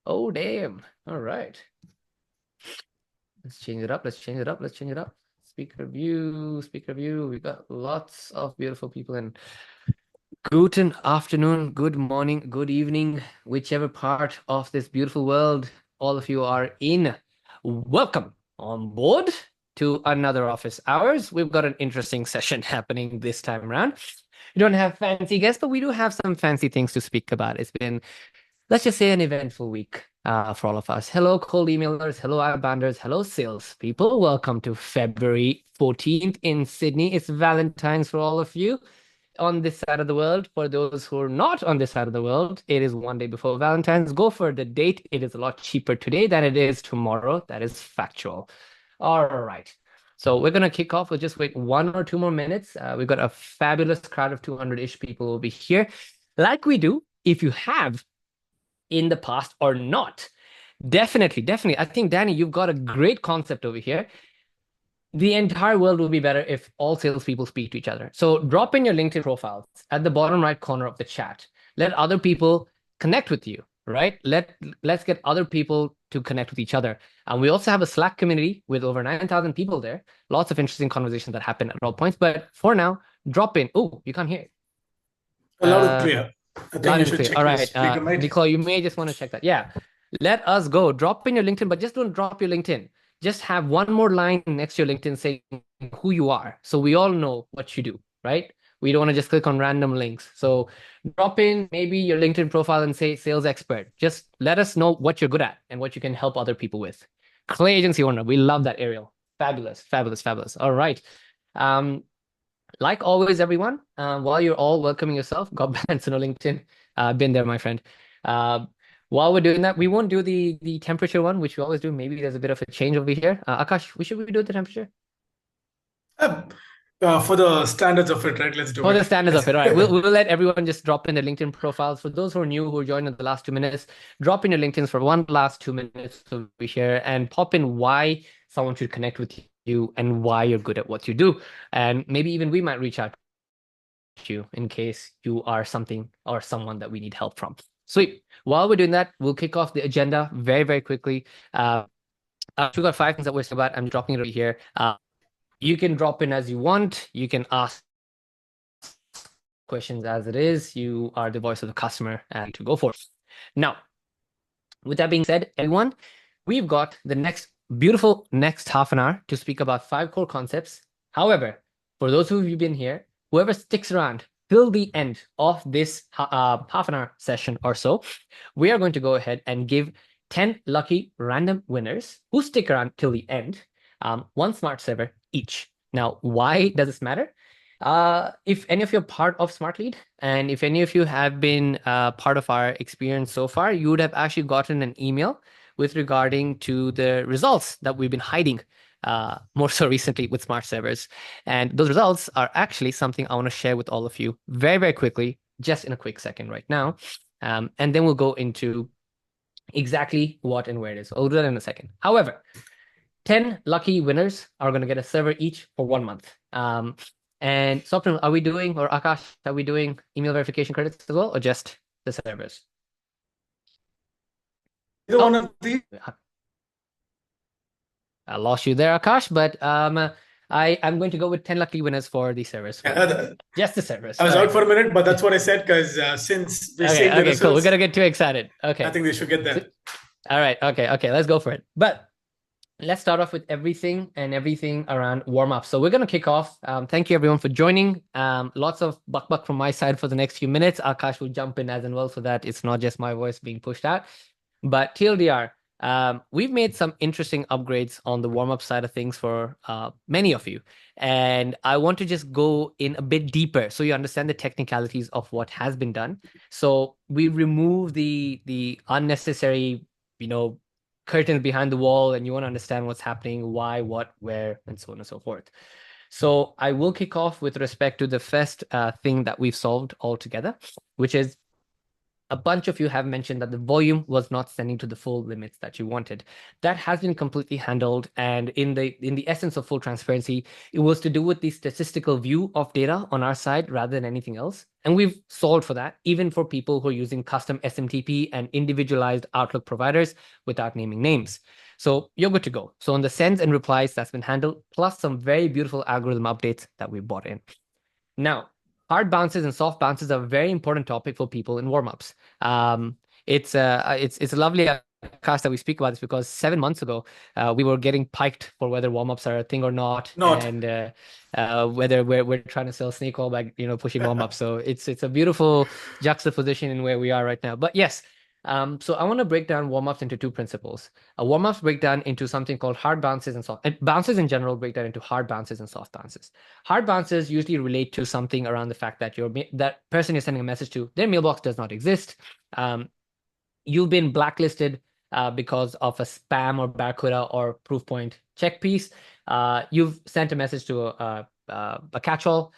Oh, damn. All right. Let's change it up. Let's change it up. Let's change it up. Speaker view, speaker view. We got lots of beautiful people in. Guten afternoon, good morning, good evening, whichever part of this beautiful world all of you are in. Welcome on board to another office hours. We've got an interesting session happening this time around. We don't have fancy guests, but we do have some fancy things to speak about. It's been, let's just say, an eventful week for all of us. Hello, cold emailers. Hello, outbounders. Hello, sales people. Welcome to February 14th in Sydney. It's Valentine's for all of you on this side of the world. For those who are not on this side of the world, it is one day before Valentine's. Go for the date. It is a lot cheaper today than it is tomorrow. That is factual. All right. So we're going to kick off. We'll just wait 1 or 2 more minutes. We've got a fabulous crowd of 200-ish people will be here. Like we do, if you have in the past or not, definitely. I think, Danny, you've got a great concept over here. The entire world will be better if all salespeople speak to each other. So drop in your LinkedIn profiles at the bottom right corner of the chat. Let other people connect with you, right? Let's get other people to connect with each other. And we also have a Slack community with over 9,000 people there. Lots of interesting conversations that happen at all points. But for now, drop in. Oh, you can't hear it. Loud and clear. I think Loud you and should clear. check All your right. speaker, mate. Nicole, you may just want to check that. Yeah. Let us go. Drop in your LinkedIn, but just don't drop your LinkedIn. Just have one more line next to your LinkedIn saying who you are. So we all know what you do, right? We don't want to just click on random links. So drop in maybe your LinkedIn profile and say sales expert. Just let us know what you're good at and what you can help other people with. Clay agency owner. We love that, Ariel. Fabulous, fabulous, fabulous. All right. Like always, everyone, while you're all welcoming yourself, God bless on LinkedIn. Been there, my friend. While we're doing that, we won't do the temperature one, which we always do. Maybe there's a bit of a change over here. Akash, should we do the temperature? Um, for the standards of it, right? Let's do For it. the standards of it. All right. We'll let everyone just drop in their LinkedIn profiles. For those who are new, who are joining in the last 2 minutes, drop in your LinkedIns for one last 2 minutes to be here and pop in why someone should connect with you and why you're good at what you do. And maybe even we might reach out you in case you are something or someone that we need help from. Sweet. While we're doing that, we'll kick off the agenda very, very quickly. We've got 5 things that we're talking about. I'm dropping it over here. You can drop in as you want. You can ask questions as it is. You are the voice of the customer and to go for it. Now, with that being said, everyone, we've got the beautiful next half an hour to speak about 5 core concepts. However, for those of you who've been here, whoever sticks around till the end of this half an hour session or so, we are going to go ahead and give 10 lucky random winners who stick around till the end, one smart server each. Now, why does this matter? If any of you are part of Smartlead, and if any of you have been part of our experience so far, you would have actually gotten an email with regarding to the results that we've been hiding more so recently with smart servers. And those results are actually something I want to share with all of you very, very quickly, just in a quick second right now. And then we'll go into exactly what and where it is. I'll do that in a second. However, 10 lucky winners are going to get a server each for 1 month. And Swapnil, are we doing, or Akash, are we doing email verification credits as well, or just the servers? Either one of these. I lost you there, Akash, but I'm going to go with 10 lucky winners for the servers. Just the servers. I was All out right. for a minute, but that's what I said because since we saved the Okay, cool. We're results, gonna get too excited. Okay. I think they should get that. All right. Okay. Let's go for it. But let's start off with everything around warm up. So we're going to kick off. Thank you everyone for joining. Lots of buck from my side for the next few minutes. Akash will jump in as and well so that it's not just my voice being pushed out. But TLDR, we've made some interesting upgrades on the warm up side of things for many of you. And I want to just go in a bit deeper so you understand the technicalities of what has been done. So we remove the unnecessary, curtains behind the wall, and you want to understand what's happening, why, what, where, and so on and so forth. So I will kick off with respect to the first thing that we've solved altogether, which is a bunch of you have mentioned that the volume was not sending to the full limits that you wanted. That has been completely handled, and in the essence of full transparency, it was to do with the statistical view of data on our side rather than anything else. And we've solved for that, even for people who are using custom SMTP and individualized Outlook providers without naming names. So you're good to go. So on the sends and replies, that's been handled, plus some very beautiful algorithm updates that we brought in. Now, hard bounces and soft bounces are a very important topic for people in warmups. It's a lovely cast that we speak about this because 7 months ago, we were getting piked for whether warmups are a thing or not, Not. and whether we're trying to sell snake oil by pushing warmups. So it's a beautiful juxtaposition in where we are right now. But yes. So I want to break down warm-ups into two principles. Warm-ups break down into something called hard bounces and soft. And bounces in general break down into hard bounces and soft bounces. Hard bounces usually relate to something around the fact that that person you're sending a message to, their mailbox does not exist. You've been blacklisted because of a spam or Barracuda or Proofpoint check piece. You've sent a message to a catch-all.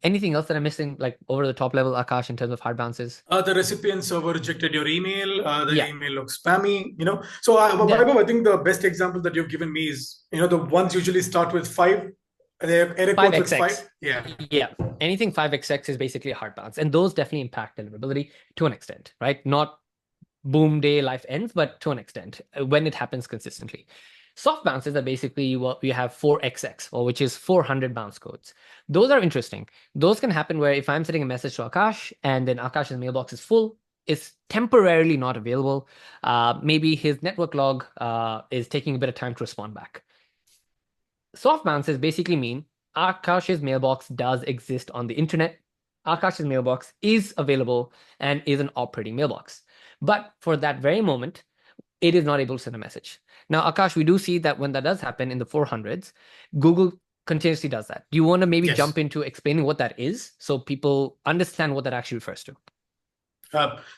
Anything else that I'm missing, like over the top level, Akash, in terms of hard bounces? The recipient server rejected your email. The Yeah, email looks spammy. So that Vaibhav, I think the best example that you've given me is the ones usually start with five. They're error codes with 5xx. five. Yeah. Yeah, anything 5xx is basically a hard bounce, and those definitely impact deliverability to an extent, right? Not boom day life ends, but to an extent when it happens consistently. Soft bounces are basically what we have 4xx, or which is 400 bounce codes. Those are interesting. Those can happen where if I'm sending a message to Akash and then Akash's mailbox is full, it's temporarily not available. Maybe his network log is taking a bit of time to respond back. Soft bounces basically mean Akash's mailbox does exist on the internet. Akash's mailbox is available and is an operating mailbox. But for that very moment, it is not able to send a message. Now, Akash, we do see that when that does happen in the 400s, Google continuously does that. Do you want to maybe Yes. jump into explaining what that is so people understand what that actually refers to?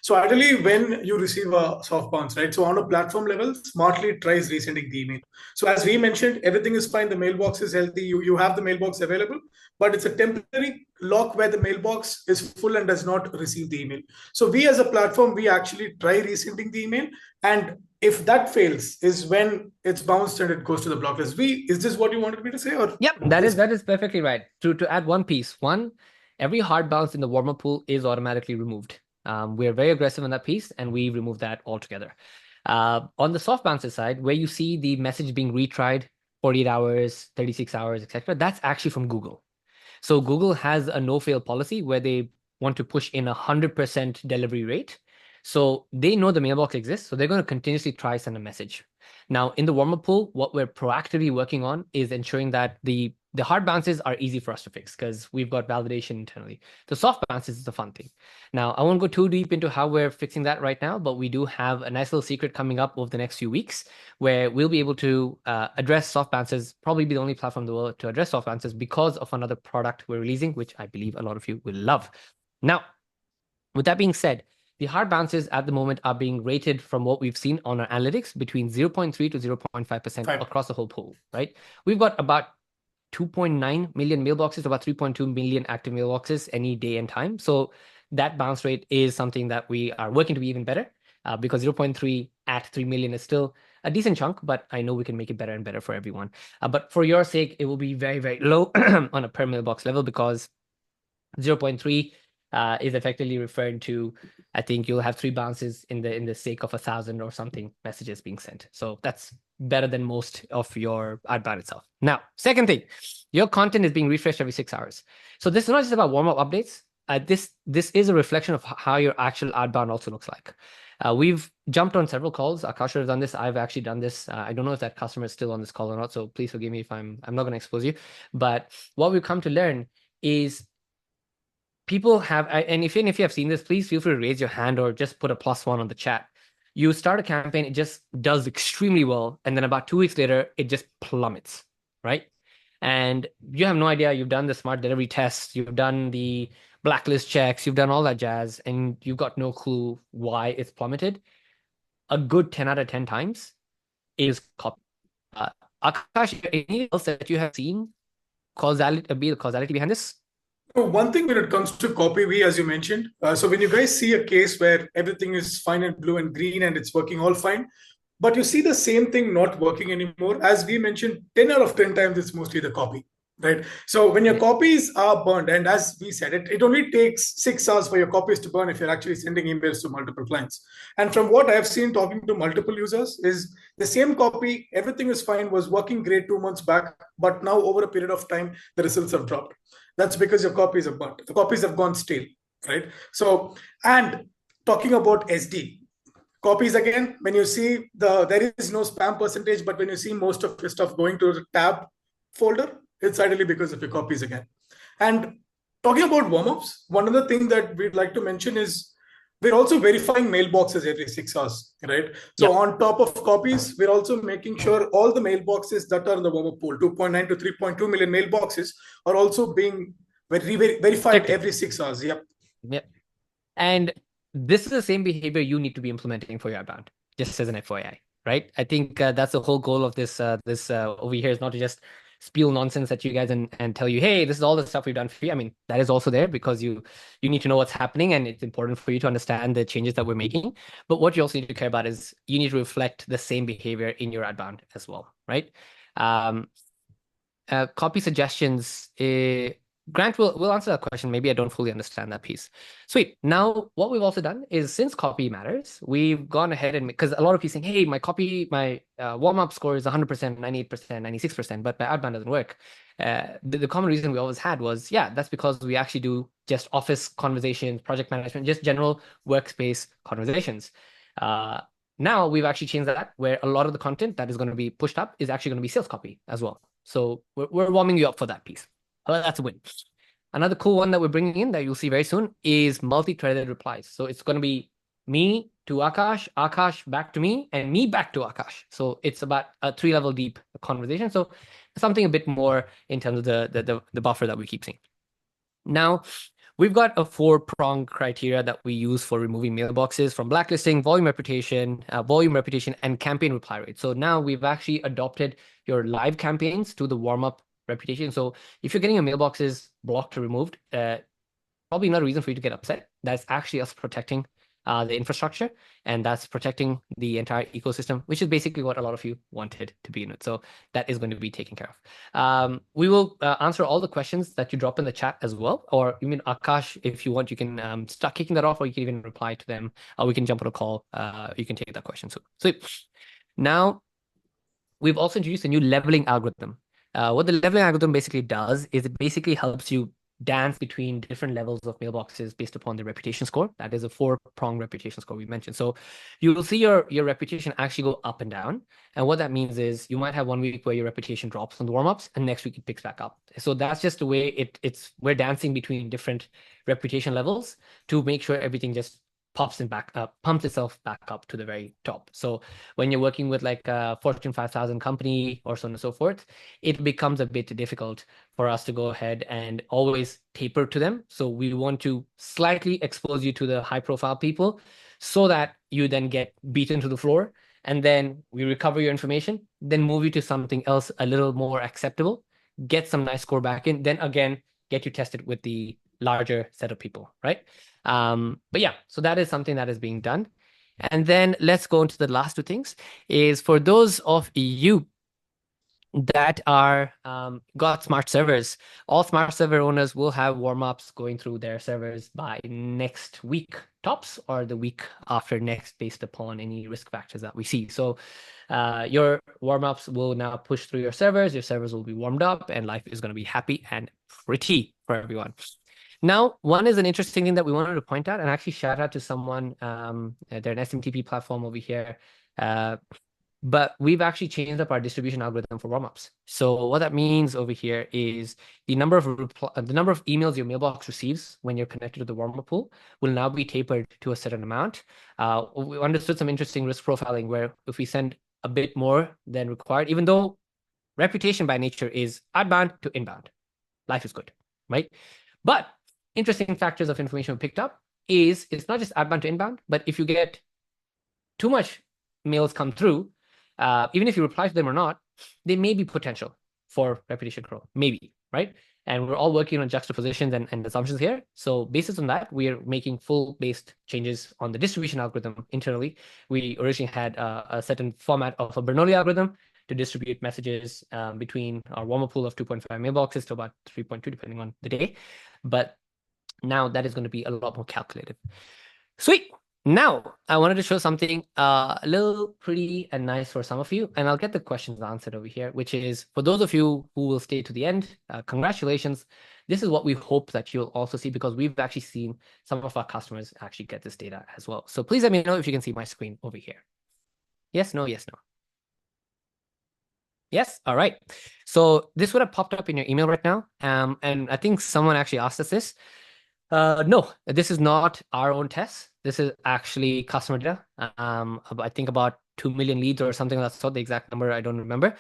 So ideally, when you receive a soft bounce, right? So on a platform level, Smartlead tries resending the email. So as we mentioned, everything is fine. The mailbox is healthy. You have the mailbox available, but it's a temporary lock where the mailbox is full and does not receive the email. So we as a platform, we actually try resending the email, and if that fails, is when it's bounced and it goes to the blocklist. Is this what you wanted me to say, or Yep, that is perfectly right. To add one piece, every hard bounce in the warm-up pool is automatically removed. We're very aggressive on that piece, and we remove that altogether. On the soft bounces side, where you see the message being retried 48 hours, 36 hours, etc., that's actually from Google. So Google has a no-fail policy where they want to push in 100% delivery rate. So they know the mailbox exists, so they're going to continuously try send a message. Now, in the warm-up pool, what we're proactively working on is ensuring that the hard bounces are easy for us to fix because we've got validation internally. The soft bounces is the fun thing. Now, I won't go too deep into how we're fixing that right now, but we do have a nice little secret coming up over the next few weeks where we'll be able to address soft bounces, probably be the only platform in the world to address soft bounces because of another product we're releasing, which I believe a lot of you will love. Now, with that being said, the hard bounces at the moment are being rated from what we've seen on our analytics between 0.3 to 0.5% five? across the whole pool, right? We've got about 2.9 million mailboxes, about 3.2 million active mailboxes any day and time. So that bounce rate is something that we are working to be even better because 0.3 at 3 million is still a decent chunk, but I know we can make it better and better for everyone. But for your sake, it will be very, very low on a per mailbox level because 0.3 is effectively referring to, I think you'll have 3 bounces in the sake of 1,000 or something messages being sent. So that's better than most of your outbound itself. Now, second thing, your content is being refreshed every 6 hours. So this is not just about warm-up updates. This is a reflection of how your actual outbound also looks like. We've jumped on several calls. Akasha has done this. I've actually done this. I don't know if that customer is still on this call or not. So please forgive me if I'm not going to expose you. But what we've come to learn is people have, and if you have seen this, please feel free to raise your hand or just put a +1 on the chat. You start a campaign, it just does extremely well, and then about 2 weeks later, it just plummets, right? And you have no idea. You've done the smart delivery tests, you've done the blacklist checks, you've done all that jazz, and you've got no clue why it's plummeted. A good 10 out of 10 times is copy. Uh, Akash, anything else that you have seen be the causality behind this? One thing when it comes to copy, as you mentioned, so when you guys see a case where everything is fine and blue and green and it's working all fine, but you see the same thing not working anymore, as we mentioned, 10 out of 10 times it's mostly the copy, right? So when your Yeah. copies are burned, and as we said, it only takes 6 hours for your copies to burn if you're actually sending emails to multiple clients. And from what I've seen talking to multiple users, is the same copy, everything is fine, was working great 2 months back, but now over a period of time, the results have dropped. That's because your copies are burnt. The copies have gone stale, right? So, and talking about SD, copies again, when you see there is no spam percentage, but when you see most of your stuff going to the tab folder, it's ideally because of your copies again. And talking about warm-ups, one other thing that we'd like to mention is we're also verifying mailboxes every 6 hours, right? So Yep. on top of copies, we're also making sure all the mailboxes that are in the warm-up pool, 2.9 to 3.2 million mailboxes, are also being verified Protected. every 6 hours. Yep. Yep. And this is the same behavior you need to be implementing for your outbound, just as an FYI, right? I think that's the whole goal of this over here is not to just spiel nonsense at you guys and tell you, hey, this is all the stuff we've done for you. I mean, that is also there because you need to know what's happening and it's important for you to understand the changes that we're making. But what you also need to care about is you need to reflect the same behavior in your outbound as well, right? Um, Copy suggestions. Grant will answer that question. Maybe I don't fully understand that piece. Sweet. Now, what we've also done is since copy matters, we've gone ahead and because a lot of people saying, hey, my copy, my warm-up score is 100%, 98%, 96%, but my outbound doesn't work. The common reason we always had was, yeah, that's because we actually do just office conversations, project management, just general workspace conversations. Now we've actually changed that where a lot of the content that is going to be pushed up is actually going to be sales copy as well. So we're warming you up for that piece. Well, that's a win. Another cool one that we're bringing in that you'll see very soon is multi-threaded replies. So it's going to be me to Akash, Akash back to me, and me back to Akash. So it's about a 3-level deep conversation. So something a bit more in terms of the buffer that we keep seeing. Now, we've got a 4-pronged criteria that we use for removing mailboxes from blacklisting, volume reputation, and campaign reply rate. So now we've actually adopted your live campaigns to the warm-up reputation. So if you're getting your mailboxes blocked or removed, probably not a reason for you to get upset. That's actually us protecting the infrastructure, and that's protecting the entire ecosystem, which is basically what a lot of you wanted to be in it. So that is going to be taken care of. We will answer all the questions that you drop in the chat as well, or you mean Akash, if you want, you can start kicking that off, or you can even reply to them, or we can jump on a call. You can take that question. So now we've also introduced a new leveling algorithm. What the leveling algorithm basically does is it basically helps you dance between different levels of mailboxes based upon the reputation score. That is a 4-pronged reputation score we mentioned. So you will see your reputation actually go up and down. And what that means is you might have 1 week where your reputation drops on the warm-ups and next week it picks back up. So that's just the way we're dancing between different reputation levels to make sure everything just pumps itself back up to the very top. So when you're working with like a Fortune 5,000 company or so on and so forth, it becomes a bit difficult for us to go ahead and always taper to them. So we want to slightly expose you to the high profile people so that you then get beaten to the floor and then we recover your information, then move you to something else a little more acceptable, get some nice score back in, then again, get you tested with the larger set of people, right? But yeah, so that is something that is being done. And then let's go into the last 2 things is for those of you that are got smart servers, all smart server owners will have warm-ups going through their servers by next week tops or the week after next based upon any risk factors that we see. So your warm-ups will now push through your servers will be warmed up and life is going to be happy and pretty for everyone. Now, one is an interesting thing that we wanted to point out and actually shout out to someone, they're an SMTP platform over here, but we've actually changed up our distribution algorithm for warm-ups. So what that means over here is the number of emails your mailbox receives when you're connected to the warm-up pool will now be tapered to a certain amount. We understood some interesting risk profiling where if we send a bit more than required, even though reputation by nature is outbound to inbound, life is good, right? But interesting factors of information we picked up is it's not just outbound to inbound, but if you get too much mails come through, even if you reply to them or not, they may be potential for reputation growth, maybe, right? And we're all working on juxtapositions and assumptions here. So based on that, we are making full-based changes on the distribution algorithm internally. We originally had a certain format of a Bernoulli algorithm to distribute messages between our warmer pool of 2.5 mailboxes to about 3.2, depending on the day. But now that is going to be a lot more calculated. Sweet. Now, I wanted to show something a little pretty and nice for some of you, and I'll get the questions answered over here, which is for those of you who will stay to the end, congratulations. This is what we hope that you'll also see, because we've actually seen some of our customers actually get this data as well. So please let me know if you can see my screen over here. Yes, no, yes, no. Yes, all right. So this would have popped up in your email right now. And I think someone actually asked us this. No, this is not our own test. This is actually customer data. I think about 2 million leads or something like that. So the exact number I don't remember,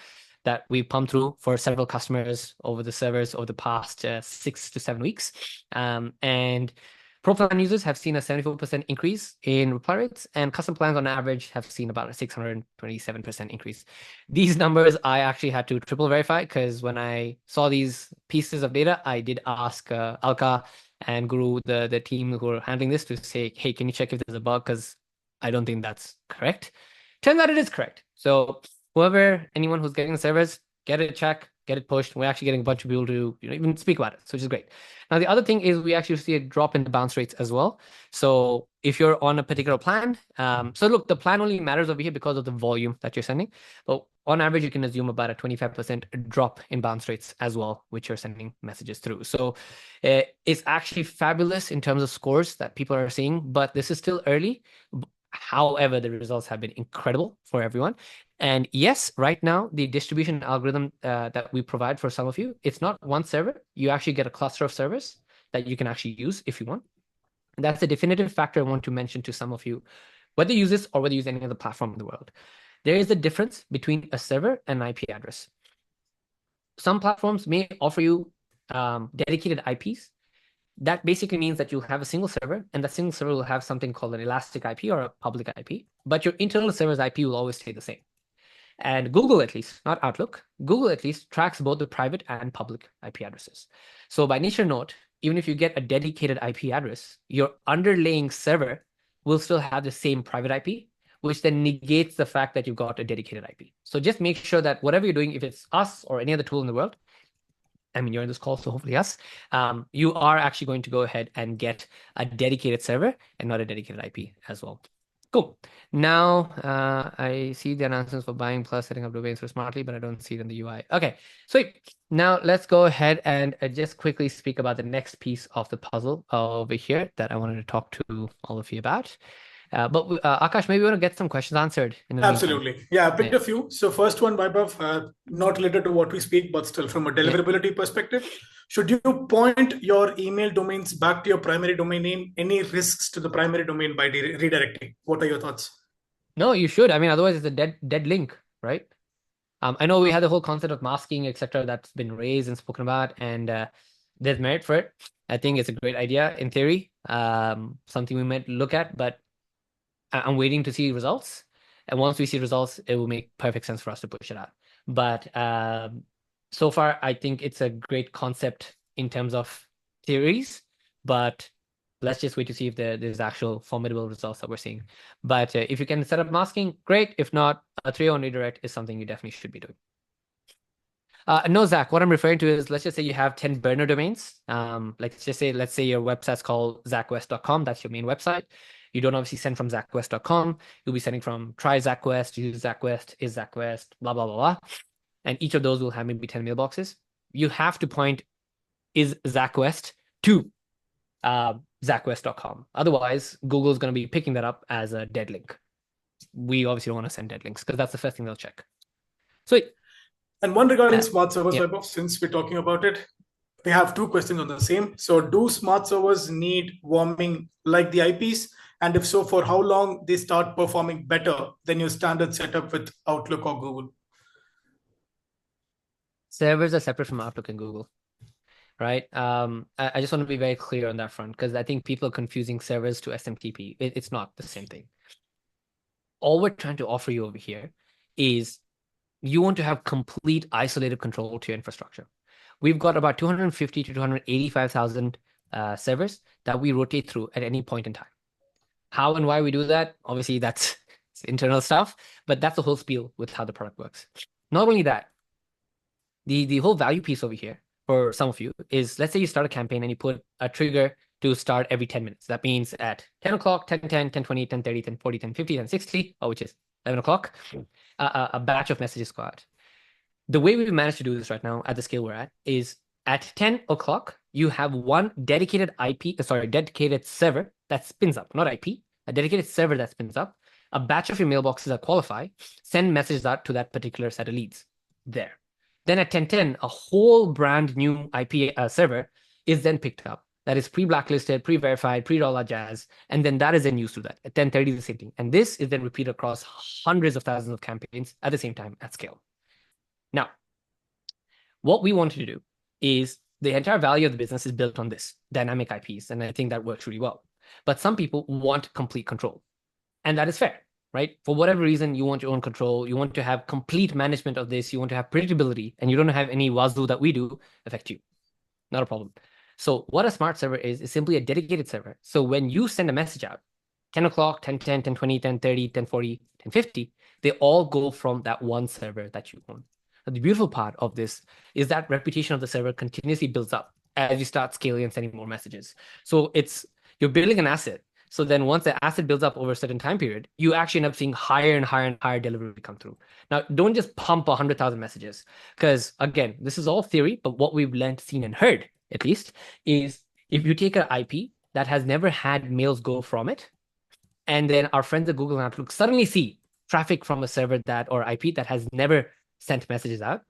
that we pumped through for several customers over the servers over the past 6 to 7 weeks. And Pro plan users have seen a 74% increase in reply rates, and custom plans on average have seen about a 627% increase. These numbers I actually had to triple verify, because when I saw these pieces of data, I did ask Alka and Guru, the team who are handling this, to say, hey, can you check if there's a bug? Because I don't think that's correct. Turns out it is correct. So anyone who's getting the servers, get it checked, get it pushed. We're actually getting a bunch of people to even speak about it, so which is great. Now, the other thing is we actually see a drop in the bounce rates as well. So if you're on a particular plan, so look, the plan only matters over here because of the volume that you're sending. But on average, you can assume about a 25% drop in bounce rates as well, which you're sending messages through. So it's actually fabulous in terms of scores that people are seeing, but this is still early. However, the results have been incredible for everyone. And yes, right now, the distribution algorithm that we provide for some of you, it's not one server. You actually get a cluster of servers that you can actually use if you want. And that's a definitive factor I want to mention to some of you, whether you use this or whether you use any other platform in the world. There is a difference between a server and an IP address. Some platforms may offer you dedicated IPs. That basically means that you'll have a single server, and that single server will have something called an elastic IP or a public IP, but your internal server's IP will always stay the same. And Google, at least, not Outlook, Google at least tracks both the private and public IP addresses. So by nature note, even if you get a dedicated IP address, your underlying server will still have the same private IP, which then negates the fact that you've got a dedicated IP. So just make sure that whatever you're doing, if it's us or any other tool in the world, I mean, you're in this call, so hopefully yes, you are actually going to go ahead and get a dedicated server and not a dedicated IP as well. Cool. Now, I see the announcements for buying plus setting up domains for Smartlead, but I don't see it in the UI. Okay, sweet. Now, let's go ahead and just quickly speak about the next piece of the puzzle over here that I wanted to talk to all of you about. But Akash, maybe we want to get some questions answered in the meantime. Absolutely. Yeah, I picked a few. So first one, Vaibhav, not related to what we speak, but still from a deliverability perspective, should you point your email domains back to your primary domain name? Any risks to the primary domain by redirecting? What are your thoughts? No, you should. I mean, otherwise it's a dead link, right? I know we had the whole concept of masking, etc., that's been raised and spoken about, and there's merit for it. I think it's a great idea in theory, something we might look at, but I'm waiting to see results. And once we see results, it will make perfect sense for us to push it out. But so far, I think it's a great concept in terms of theories, but let's just wait to see if there's actual formidable results that we're seeing. But if you can set up masking, great. If not, a 301 redirect is something you definitely should be doing. No, Zach, what I'm referring to is, let's just say you have 10 burner domains. Let's say your website's called zachwest.com. That's your main website. You don't obviously send from zachwest.com. You'll be sending from try ZachWest, use ZachWest, is ZachWest, blah, blah, blah, blah. And each of those will have maybe 10 mailboxes. You have to point is ZachWest to ZachWest.com. Otherwise, Google's going to be picking that up as a dead link. We obviously don't want to send dead links because that's the first thing they'll check. Sweet. And one regarding smart servers, Vaibhav, since we're talking about it, we have two questions on the same. So do smart servers need warming like the IPs? And if so, for how long they start performing better than your standard setup with Outlook or Google? Servers are separate from Outlook and Google, right? I just want to be very clear on that front, because I think people are confusing servers to SMTP. It's not the same thing. All we're trying to offer you over here is you want to have complete isolated control to your infrastructure. we've got about 250 to 285,000 servers that we rotate through at any point in time. How and why we do that, obviously that's internal stuff, but that's the whole spiel with how the product works. Not only that, the whole value piece over here for some of you is, let's say you start a campaign and you put a trigger to start every 10 minutes. That means at 10 o'clock, 10:10, 10:20, 10:30, 10:40, 10:50, 10:60, which is 11 o'clock, a batch of messages go out. The way we've managed to do this right now at the scale we're at is at 10 o'clock, you have one dedicated dedicated server that spins up, not IP, a dedicated server that spins up. A batch of your mailboxes that qualify, send messages out to that particular set of leads there. Then at 10:10, a whole brand new IP server is then picked up. That is pre-blacklisted, pre-verified, pre-all that jazz. And then that is then used to that. At 10:30, the same thing. And this is then repeated across hundreds of thousands of campaigns at the same time at scale. Now, what we wanted to do is the entire value of the business is built on this dynamic IPs. And I think that works really well. But some people want complete control. And that is fair, right? For whatever reason, you want your own control. You want to have complete management of this. You want to have predictability, and you don't have any wazoo that we do affect you. Not a problem. So what a smart server is simply a dedicated server. So when you send a message out, 10 o'clock, 10:10, 10:20, 10:30, 10:40, 10:50, they all go from that one server that you own. But the beautiful part of this is that reputation of the server continuously builds up as you start scaling and sending more messages. So you're building an asset. So then once the asset builds up over a certain time period, you actually end up seeing higher and higher and higher delivery come through. Now, don't just pump 100,000 messages, because again, this is all theory, but what we've learned, seen, and heard, at least, is if you take an IP that has never had mails go from it, and then our friends at Google and Outlook suddenly see traffic from a server that or IP that has never sent messages out,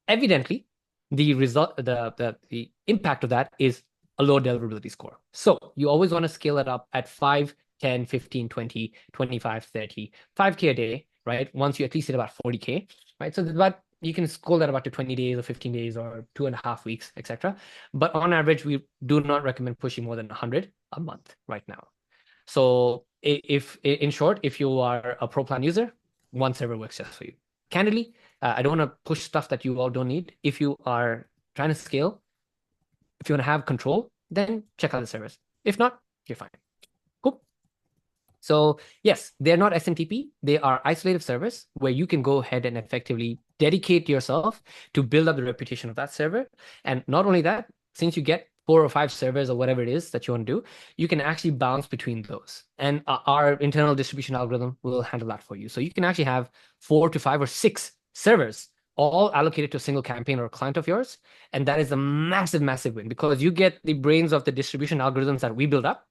evidently, the result, the impact of that is a low deliverability score. So you always want to scale it up at 5, 10, 15, 20, 25, 30, 5K a day, right? Once you at least hit about 40K, right? So about you can scroll that about to 20 days or 15 days or 2.5 weeks, etc. But on average, we do not recommend pushing more than 100 a month right now. So if in short, if you are a pro plan user, one server works just for you. Candidly, I don't want to push stuff that you all don't need. If you are trying to scale, if you want to have control, then check out the servers. If not, you're fine. Cool. So yes, they're not SMTP. They are isolated servers where you can go ahead and effectively dedicate yourself to build up the reputation of that server. And not only that, since you get 4 or 5 servers or whatever it is that you want to do, you can actually bounce between those. And our internal distribution algorithm will handle that for you. So you can actually have 4 to 5 or 6 servers all allocated to a single campaign or a client of yours. And that is a massive, massive win, because you get the brains of the distribution algorithms that we build up,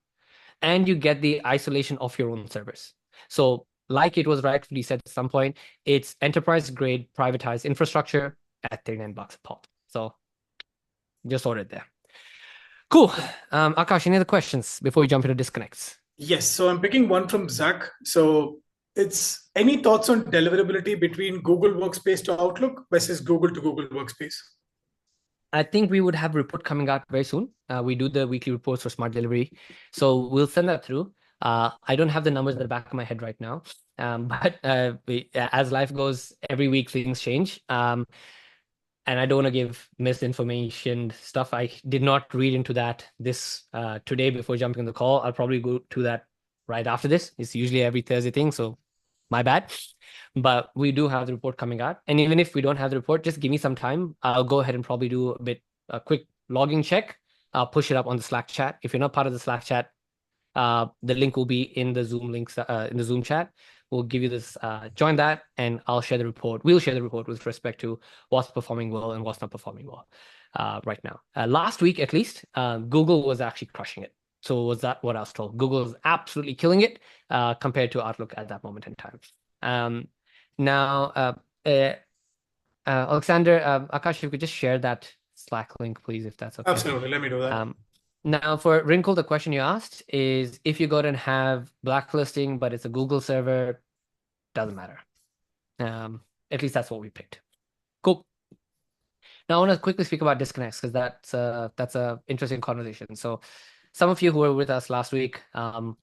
and you get the isolation of your own servers. So like it was rightfully said at some point, it's enterprise grade privatized infrastructure at $39 a pop. So just ordered there. Cool. Akash, any other questions before we jump into disconnects? Yes. So I'm picking one from Zach. So it's any thoughts on deliverability between Google Workspace to Outlook versus Google to Google Workspace? I think we would have a report coming out very soon. We do the weekly reports for Smart Delivery. So we'll send that through. I don't have the numbers at the back of my head right now. But as life goes, every week things change. And I don't want to give misinformation stuff. I did not read into that this today before jumping on the call. I'll probably go to that right after this. It's usually every Thursday thing, so my bad. But we do have the report coming out. And even if we don't have the report, just give me some time. I'll go ahead and probably do a quick logging check. I'll push it up on the Slack chat. If you're not part of the Slack chat, the link will be in the Zoom links in the Zoom chat. We'll give you this, join that, and I'll share the report. We'll share the report with respect to what's performing well and what's not performing well right now. Last week, at least, Google was actually crushing it. So was that what I was told? Google is absolutely killing it compared to Outlook at that moment in time. Now, Alexander, Akash, if you could just share that Slack link, please, if that's okay. Absolutely. Let me do that. Now, for Wrinkle, the question you asked is if you go and have blacklisting, but it's a Google server, doesn't matter. At least that's what we picked. Cool. Now, I want to quickly speak about disconnects, because that's a interesting conversation. So some of you who were with us last week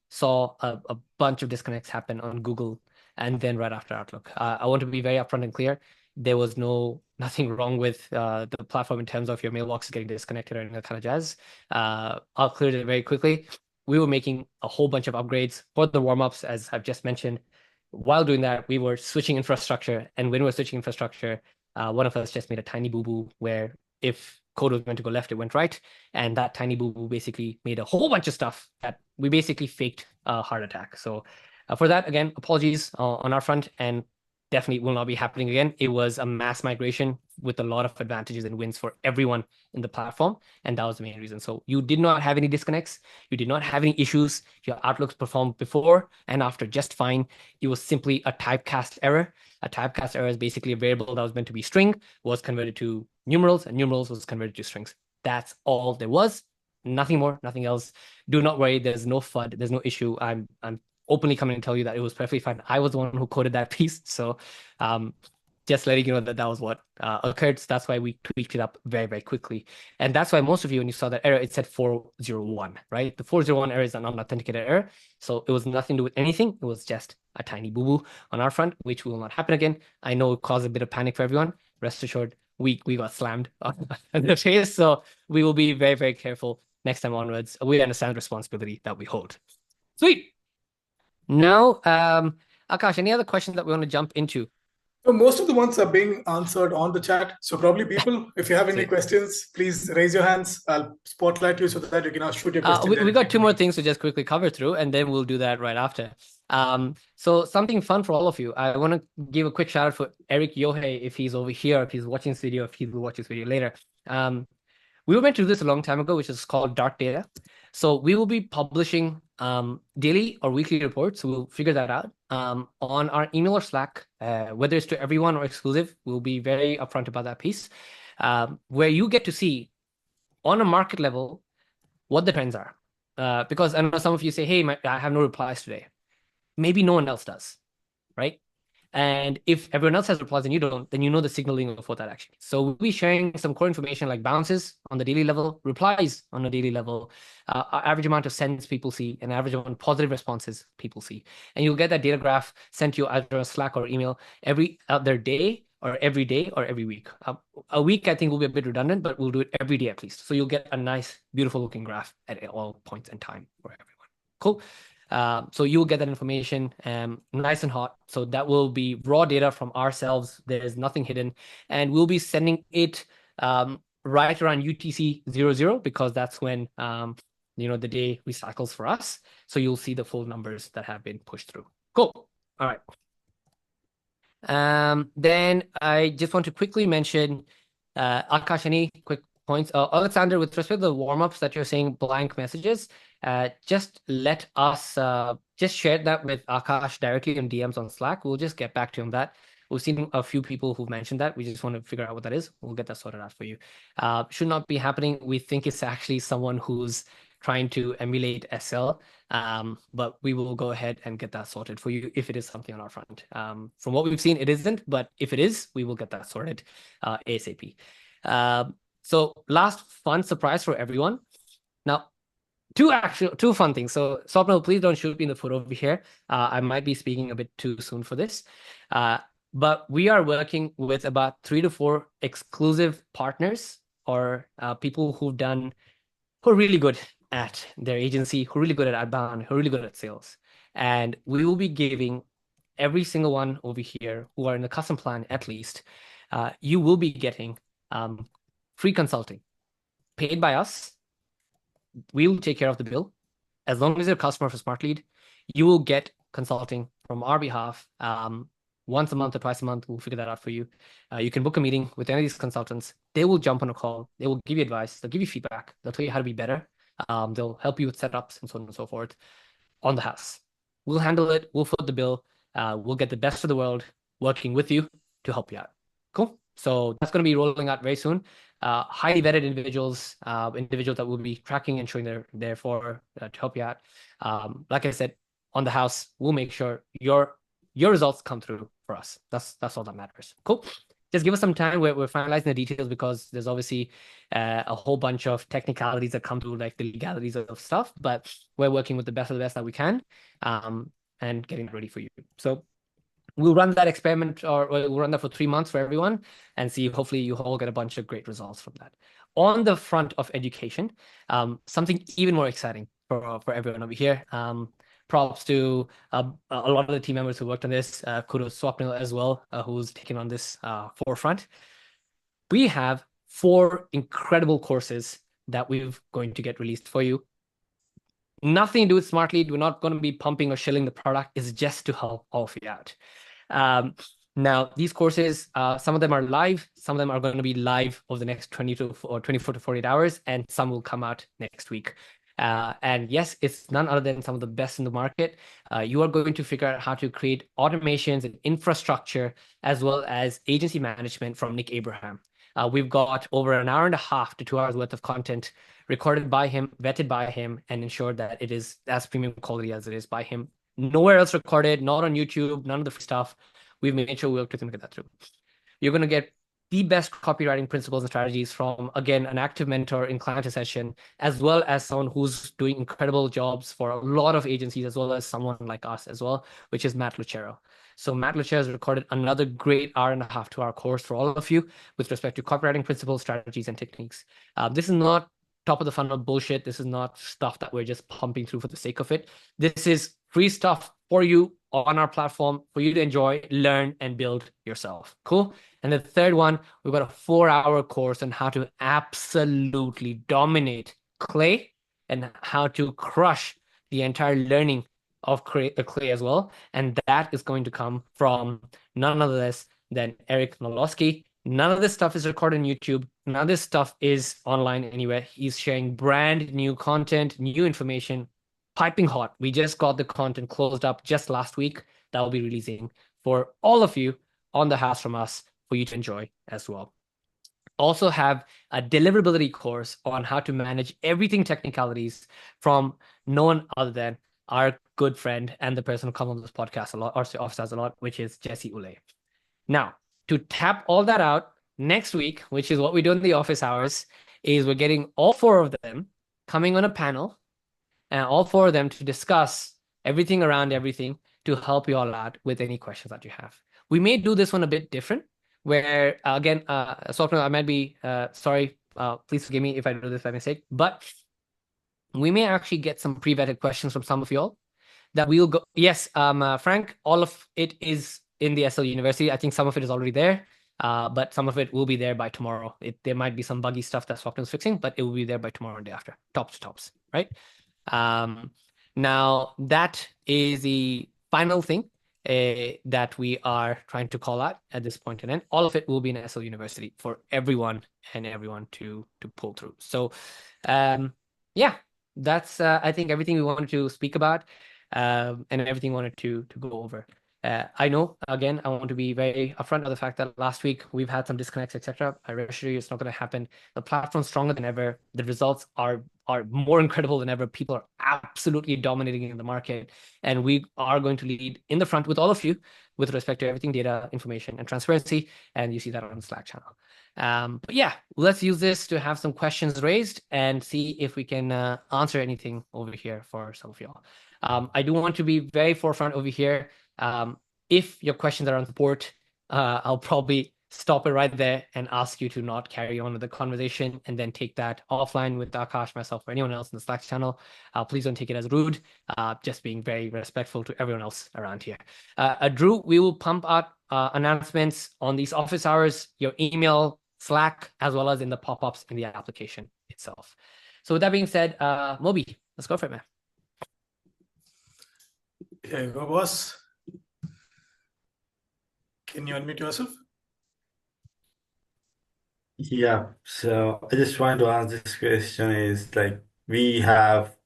saw a bunch of disconnects happen on Google and then right after Outlook. I want to be very upfront and clear. There was nothing wrong with the platform in terms of your mailbox getting disconnected or any kind of jazz. I'll clear it very quickly. We were making a whole bunch of upgrades for the warm-ups, as I've just mentioned. While doing that, we were switching infrastructure, and when we were switching infrastructure, one of us just made a tiny boo-boo where if code was meant to go left, it went right, and that tiny boo-boo basically made a whole bunch of stuff that we basically faked a heart attack. So for that, again, apologies on our front, and definitely will not be happening again. It was a mass migration with a lot of advantages and wins for everyone in the platform, and that was the main reason. So you did not have any disconnects, you did not have any issues. Your Outlooks performed before and after just fine. It was simply a typecast error. A typecast error is basically a variable that was meant to be string was converted to numerals, and numerals was converted to strings. That's all there was. Nothing more, nothing else. Do not worry. There's no FUD. There's no issue. I'm openly coming and tell you that it was perfectly fine. I was the one who coded that piece. So just letting you know that that was what occurred. So that's why we tweaked it up very, very quickly. And that's why most of you, when you saw that error, it said 401, right? The 401 error is an unauthenticated error. So it was nothing to do with anything. It was just a tiny boo-boo on our front, which will not happen again. I know it caused a bit of panic for everyone. Rest assured, we got slammed on the face. So we will be very, very careful next time onwards. We understand the responsibility that we hold. Sweet. Now, Akash, any other questions that we want to jump into? So most of the ones are being answered on the chat. So probably people, if you have any Sweet. questions, please raise your hands. I'll spotlight you so that you can shoot your question. We got two more things to just quickly cover through, and then we'll do that right after. So something fun for all of you. I want to give a quick shout out for Eric Yohei, if he's over here, if he's watching this video, if he will watch this video later. We were meant to do this a long time ago, which is called dark data. So we will be publishing daily or weekly reports. We'll figure that out on our email or Slack, whether it's to everyone or exclusive. We'll be very upfront about that piece, where you get to see on a market level what the trends are. Because I know some of you say, hey, I have no replies today. Maybe no one else does, right? And if everyone else has replies and you don't, then you know the signaling of what that actually is. So we'll be sharing some core information like bounces on the daily level, replies on a daily level, average amount of sends people see, and average amount of positive responses people see. And you'll get that data graph sent to you either a Slack or email every other day or every day or every week. A week, I think, will be a bit redundant, but we'll do it every day at least. So you'll get a nice, beautiful looking graph at all points in time for everyone. Cool. So you'll get that information nice and hot. So that will be raw data from ourselves. There's nothing hidden. And we'll be sending it right around UTC 00 because that's when the day recycles for us. So you'll see the full numbers that have been pushed through. Cool. All right. Then I just want to quickly mention Akash, any quick points? Alexander, with respect to the warm-ups that you're saying blank messages, just let us just share that with Akash directly in DMs on Slack. We'll just get back to him that. We've seen a few people who've mentioned that. We just want to figure out what that is. We'll get that sorted out for you. Should not be happening. We think it's actually someone who's trying to emulate SL, but we will go ahead and get that sorted for you if it is something on our front. From what we've seen, it isn't, but if it is, we will get that sorted ASAP. So last fun surprise for everyone. Now, two fun things. So Swapnil, please don't shoot me in the foot over here. I might be speaking a bit too soon for this. But we are working with about 3 to 4 exclusive partners or people who are really good at their agency, who are really good at outbound, who are really good at sales. And we will be giving every single one over here who are in the custom plan, at least, you will be getting free consulting paid by us. We will take care of the bill. As long as you're a customer for Smartlead, you will get consulting from our behalf once a month or twice a month. We'll figure that out for you. You can book a meeting with any of these consultants. They will jump on a call. They will give you advice. They'll give you feedback. They'll tell you how to be better. They'll help you with setups and so on and so forth on the house. We'll handle it. We'll foot the bill. We'll get the best of the world working with you to help you out. Cool. So that's going to be rolling out very soon. Highly vetted individuals that will be tracking and showing their to help you out. Like I said, on the house, we'll make sure your results come through for us. That's all that matters. Cool. Just give us some time. We're finalizing the details because there's obviously a whole bunch of technicalities that come through, like the legalities of stuff. But we're working with the best of the best that we can, and getting ready for you. So we'll run that experiment, or we'll run that for 3 months for everyone and see. Hopefully, you all get a bunch of great results from that. On the front of education, something even more exciting for everyone over here. Props to a lot of the team members who worked on this. Kudos to Swapnil as well, who's taken on this forefront. We have 4 incredible courses that we're going to get released for you. Nothing to do with Smartlead. We're not going to be pumping or shilling the product. It's just to help all of you out. Um, Now, these courses, some of them are live. Some of them are going to be live over the next 24 to 48 hours, and some will come out next week. And yes, it's none other than some of the best in the market. You are going to figure out how to create automations and infrastructure, as well as agency management from Nick Abraham. We've got over an hour and a half to 2 hours worth of content recorded by him, vetted by him, and ensured that it is as premium quality as it is by him. Nowhere else recorded, not on YouTube, none of the free stuff. We've made sure we worked with him to get that through. You're going to get the best copywriting principles and strategies from, again, an active mentor in client session, as well as someone who's doing incredible jobs for a lot of agencies, as well as someone like us as well, which is Matt Lucero. So Matt Lucero has recorded another great hour and a half to our course for all of you with respect to copywriting principles, strategies, and techniques. This is not top of the funnel bullshit. This is not stuff that we're just pumping through for the sake of it. This is free stuff for you on our platform for you to enjoy, learn, and build yourself. Cool. And the third one, we've got a 4-hour course on how to absolutely dominate Clay and how to crush the entire learning of Clay as well. And that is going to come from none less than Eric Nolosky. None of this stuff is recorded on YouTube. None of this stuff is online anywhere. He's sharing brand new content, new information, piping hot. We just got the content closed up just last week that will be releasing for all of you on the house from us for you to enjoy as well. Also have a deliverability course on how to manage everything technicalities from no one other than our good friend and the person who comes on this podcast a lot, or offers a lot, which is Jesse Ule. Now, to tap all that out, next week, which is what we do in the office hours, is we're getting all 4 of them coming on a panel, and all 4 of them to discuss everything around everything to help you all out with any questions that you have. We may do this one a bit different, where again, Swapna, I might be sorry. Please forgive me if I do this by mistake, but we may actually get some pre-vetted questions from some of you all that we'll go. Yes, Frank, all of it is in the SL University. I think some of it is already there, but some of it will be there by tomorrow. There might be some buggy stuff that Swapna is fixing, but it will be there by tomorrow and day after. Tops to tops, right? Now that is the final thing that we are trying to call out at this point, and then all of it will be in SL University for everyone to pull through. So, yeah, that's I think everything we wanted to speak about, and everything we wanted to go over. I know, again, I want to be very upfront of the fact that last week we've had some disconnects, etc. I assure you it's not going to happen. The platform's stronger than ever. The results are more incredible than ever. People are absolutely dominating in the market, and we are going to lead in the front with all of you with respect to everything data, information, and transparency. And you see that on the Slack channel. But yeah, let's use this to have some questions raised and see if we can answer anything over here for some of y'all. I do want to be very forefront over here. If your questions are on support, I'll probably stop it right there and ask you to not carry on with the conversation and then take that offline with Akash, myself, or anyone else in the Slack channel. Please don't take it as rude, just being very respectful to everyone else around here. Drew, we will pump out announcements on these office hours, your email, Slack, as well as in the pop-ups in the application itself. So with that being said, Moby, let's go for it, man. Here you go, boss. Can you unmute yourself? Yeah, so I just want to ask this question is like we have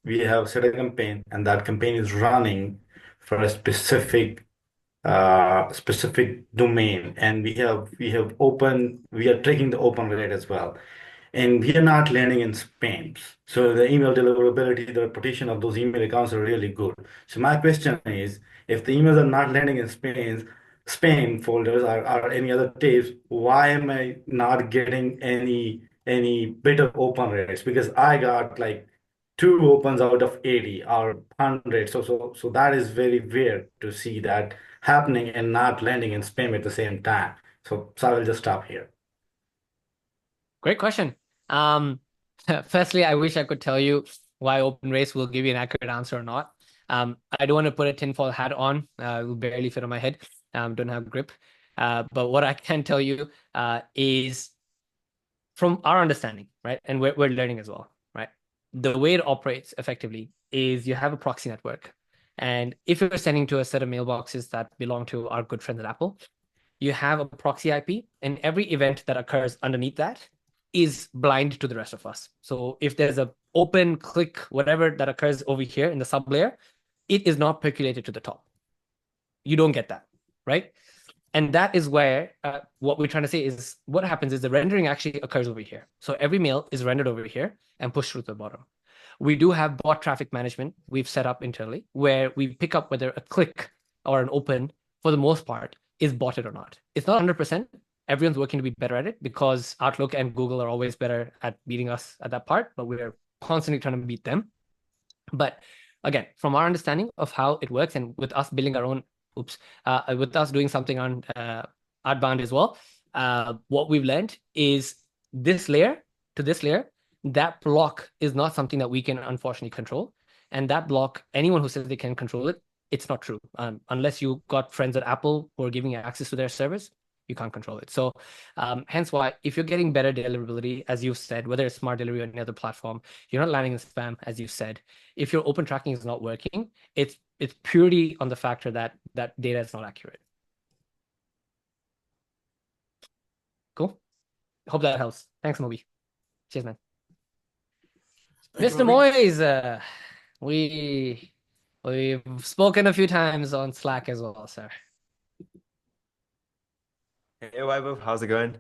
set a campaign and that campaign is running for a specific domain and we are tracking the open rate as well. And we are not landing in spams. So the email deliverability, the reputation of those email accounts are really good. So my question is, if the emails are not landing in spam folders or any other tapes, why am I not getting any better open rates? Because I got like 2 opens out of 80 or 100. So that is very weird to see that happening and not landing in spam at the same time. So I will just stop here. Great question. Firstly, I wish I could tell you why open race will give you an accurate answer or not. I don't want to put a tinfoil hat on. It will barely fit on my head. Don't have grip. But what I can tell you is from our understanding, right? And we're learning as well, right? The way it operates effectively is you have a proxy network. And if you're sending to a set of mailboxes that belong to our good friends at Apple, you have a proxy IP, and every event that occurs underneath that is blind to the rest of us. So if there's a open, click, whatever that occurs over here in the sub layer, it is not percolated to the top. You don't get that, right? And that is where what we're trying to say is what happens is the rendering actually occurs over here. So every mail is rendered over here and pushed through to the bottom. We do have bot traffic management we've set up internally where we pick up whether a click or an open, for the most part, is botted or not. It's not 100%. Everyone's working to be better at it because Outlook and Google are always better at beating us at that part, but we're constantly trying to beat them. But again, from our understanding of how it works and with us building our own, with us doing something on Outbound as well, what we've learned is this layer to this layer, that block is not something that we can unfortunately control. And that block, anyone who says they can control it, it's not true. Unless you got friends at Apple who are giving you access to their servers, you can't control it. So hence why if you're getting better deliverability, as you've said, whether it's Smart Delivery or any other platform, you're not landing in spam, as you said. If your open tracking is not working, it's purely on the factor that that data is not accurate. Cool. Hope that helps. Thanks, Moby. Cheers, man. Mr. Moyes, we've spoken a few times on Slack as well, sir. Hey, Vaibhav, how's it going?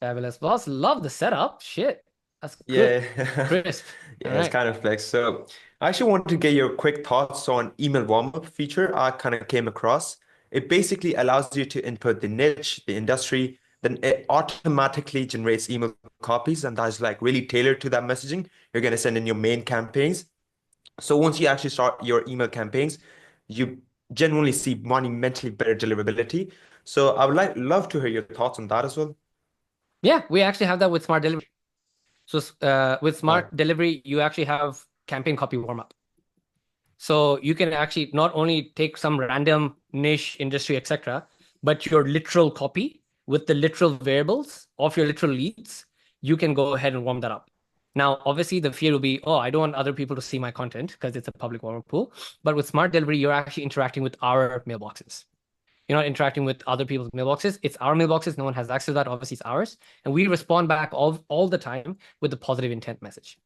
Fabulous, boss. Love the setup. Shit, that's good. Yeah, Crisp. yeah, All it's right. kind of flex. So, I actually wanted to get your quick thoughts on email warm-up feature I kind of came across. It basically allows you to input the niche, the industry, then it automatically generates email copies, and that's like really tailored to that messaging you're going to send in your main campaigns. So once you actually start your email campaigns, you genuinely see monumentally better deliverability. So I would love to hear your thoughts on that as well. Yeah, we actually have that with Smart Delivery. So with Oh, Smart Delivery, you actually have campaign copy warm up. So you can actually not only take some random niche industry, etc., but your literal copy with the literal variables of your literal leads, you can go ahead and warm that up. Now, obviously, the fear will be, oh, I don't want other people to see my content because it's a public warm-up pool. But with Smart Delivery, you're actually interacting with our mailboxes. You're not interacting with other people's mailboxes. It's our mailboxes. No one has access to that. Obviously, it's ours. And we respond back all the time with the positive intent message.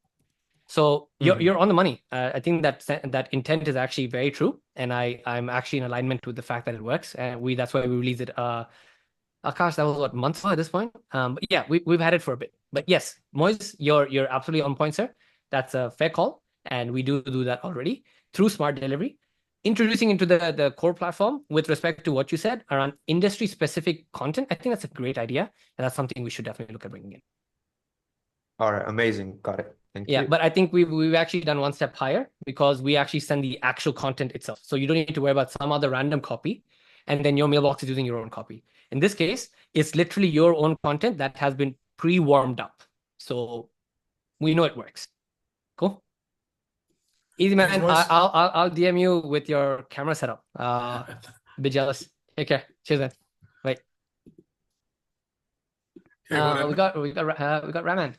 So you're on the money. I think that intent is actually very true, and I'm actually in alignment with the fact that it works. And that's why we released it. Gosh, that was what, months ago at this point. But yeah, we've had it for a bit. But yes, Moise, you're absolutely on point, sir. That's a fair call, and we do that already through Smart Delivery. Introducing into the core platform with respect to what you said around industry specific content, I think that's a great idea, and that's something we should definitely look at bringing in. all right, amazing. Got it. Thank Yeah, you. but I think we've actually done one step higher because we actually send the actual content itself. So you don't need to worry about some other random copy, and then your mailbox is using your own copy. In this case, it's literally your own content that has been pre-warmed up. So we know it works. Cool. Easy, man. I'll DM you with your camera setup. Be jealous. Take care. Cheers, man. Bye. We got Raman.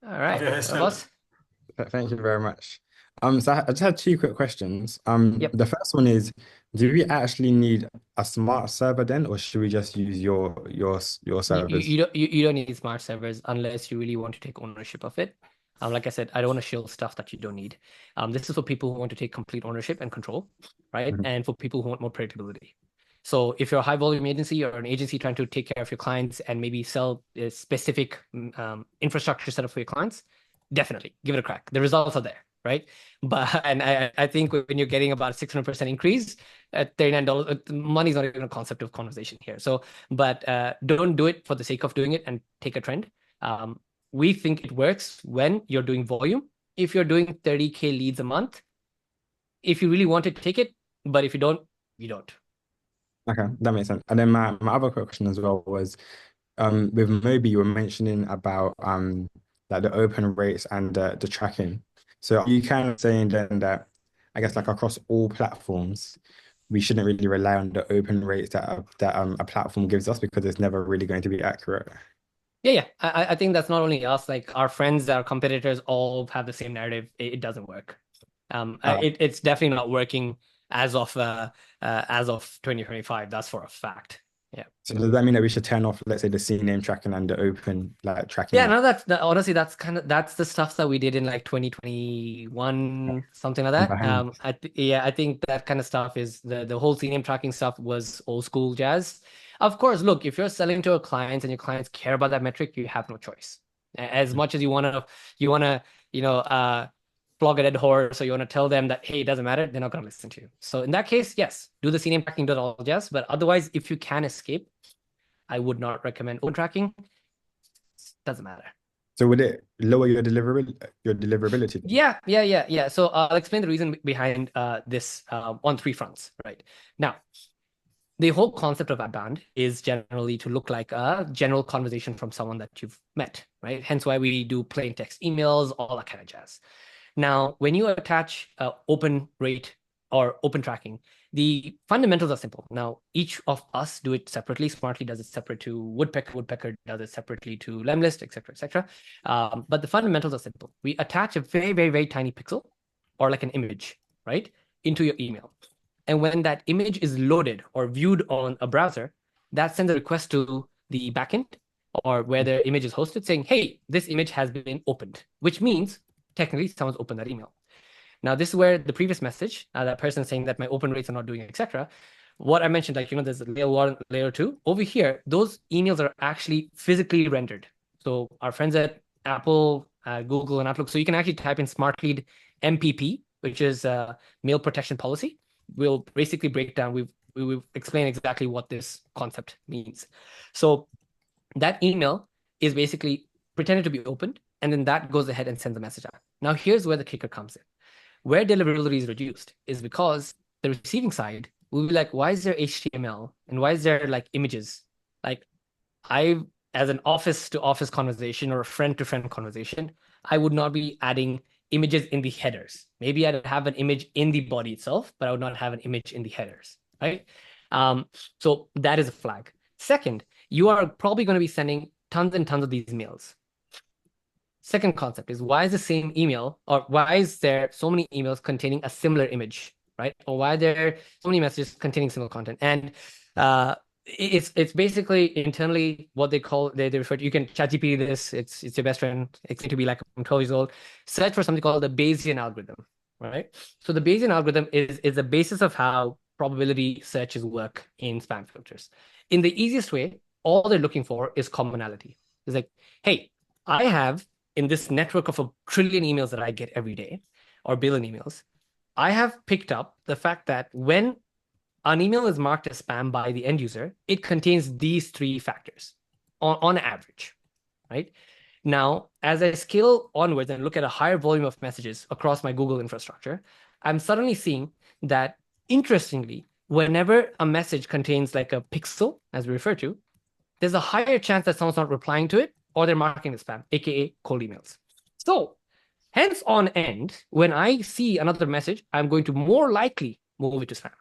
All right. Boss. Thank you very much. So I just had two quick questions. Yep. The first one is, do we actually need a smart server then, or should we just use your servers? You don't need smart servers unless you really want to take ownership of it. Like I said, I don't want to shill stuff that you don't need. This is for people who want to take complete ownership and control, right? Mhm. And for people who want more predictability. So if you're a high volume agency or an agency trying to take care of your clients and maybe sell a specific infrastructure setup for your clients, definitely give it a crack. The results are there, right? But and I think when you're getting about a 600% increase at $39, money's not even a concept of conversation here. So, but don't do it for the sake of doing it and take a trend. we think it works when you're doing volume. If you're doing 30K leads a month, if you really want it, take it. But if you don't, you don't. Okay, that makes sense. And then my other question as well was, with Moby, you were mentioning about like the open rates and the tracking. So are you kind of saying then that I guess like across all platforms, we shouldn't really rely on the open rates that a platform gives us because it's never really going to be accurate. Yeah. I think that's not only us, like our friends, our competitors all have the same narrative. It doesn't work. It's definitely not working as of 2025. That's for a fact. Yeah. So does that mean that we should turn off, let's say, the CNAME tracking and the open like tracking? Yeah, no, honestly, that's the stuff that we did in like 2021, something like that. I think that kind of stuff is the whole CNAME tracking stuff was old school jazz. Of course, look, if you're selling to a client and your clients care about that metric, you have no choice. As much as you wanna, flog a dead horse, so you wanna tell them that, hey, it doesn't matter, they're not gonna listen to you. So in that case, yes, do the CNAME tracking, do it all jazz. But otherwise, if you can escape, I would not recommend open tracking. Doesn't matter. So would it lower your deliverability? Yeah. So I'll explain the reason behind this on three fronts, right? Now, the whole concept of outbound is generally to look like a general conversation from someone that you've met, right? Hence why we do plain text emails, all that kind of jazz. Now, when you attach open rate or open tracking, the fundamentals are simple. Now, each of us do it separately. Smartlead does it separate to Woodpecker. Woodpecker does it separately to Lemlist, etc., etc. But the fundamentals are simple. We attach a very, very, very tiny pixel or like an image, right, into your email. And when that image is loaded or viewed on a browser, that sends a request to the backend or where the image is hosted saying, hey, this image has been opened, which means technically someone's opened that email. Now, this is where the previous message, that person saying that my open rates are not doing, etc. What I mentioned, like, there's a layer 1, layer 2. Over here, those emails are actually physically rendered. So our friends at Apple, Google, and Outlook, so you can actually type in Smartlead MPP, which is mail protection policy. We'll basically break down, we will explain exactly what this concept means. So that email is basically pretended to be opened, and then that goes ahead and sends a message out. Now, here's where the kicker comes in. Where deliverability is reduced is because the receiving side will be like, why is there HTML and why is there like images? Like as an office to office conversation or a friend to friend conversation, I would not be adding images in the headers. Maybe I'd have an image in the body itself, but I would not have an image in the headers, right? So that is a flag. Second, you are probably going to be sending tons and tons of these mails. Second concept is, why is the same email, or why is there so many emails containing a similar image, right? Or why are there so many messages containing similar content? And it's basically internally what they refer to. You can ChatGPT this. It's your best friend. It's going to be like, I'm 12 years old. Search for something called the Bayesian algorithm, right? So the Bayesian algorithm is the basis of how probability searches work in spam filters. In the easiest way, all they're looking for is commonality. It's like, hey, I have in this network of 1 trillion emails that I get every day, or billion emails, I have picked up the fact that when an email is marked as spam by the end user, it contains these 3 factors on average, right? Now, as I scale onwards and look at a higher volume of messages across my Google infrastructure, I'm suddenly seeing that, interestingly, whenever a message contains like a pixel, as we refer to, there's a higher chance that someone's not replying to it or they're marking it spam, aka cold emails. So, hence on end, when I see another message, I'm going to more likely move it to spam.